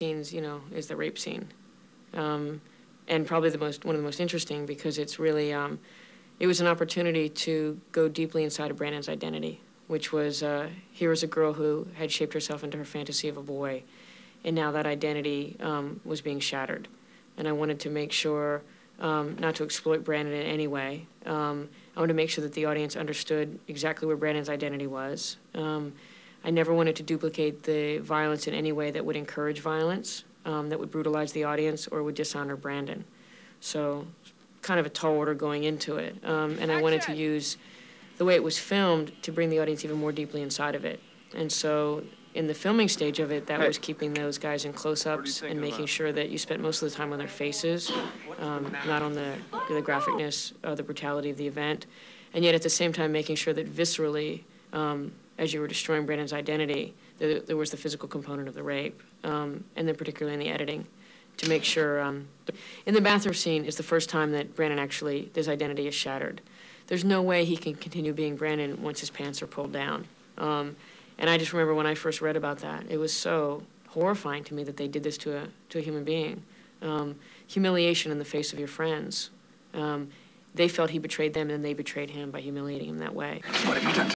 scenes, is the rape scene, and probably one of the most interesting because it's really it was an opportunity to go deeply inside of Brandon's identity, which was here was a girl who had shaped herself into her fantasy of a boy, and now that identity was being shattered, and I wanted to make sure not to exploit Brandon in any way. I wanted to make sure that the audience understood exactly where Brandon's identity was. I never wanted to duplicate the violence in any way that would encourage violence, that would brutalize the audience or would dishonor Brandon. So kind of a tall order going into it. And I wanted to use the way it was filmed to bring the audience even more deeply inside of it. And so in the filming stage of it, that was keeping those guys in close-ups and making sure that you spent most of the time on their faces, not on the graphicness or the brutality of the event. And yet at the same time making sure that viscerally, as you were destroying Brandon's identity, there was the physical component of the rape, and then particularly in the editing, to make sure. In the bathroom scene is the first time that Brandon actually, his identity is shattered. There's no way he can continue being Brandon once his pants are pulled down. And I just remember when I first read about that, it was so horrifying to me that they did this to a human being. Humiliation in the face of your friends. They felt he betrayed them, and they betrayed him by humiliating him that way. What have you done?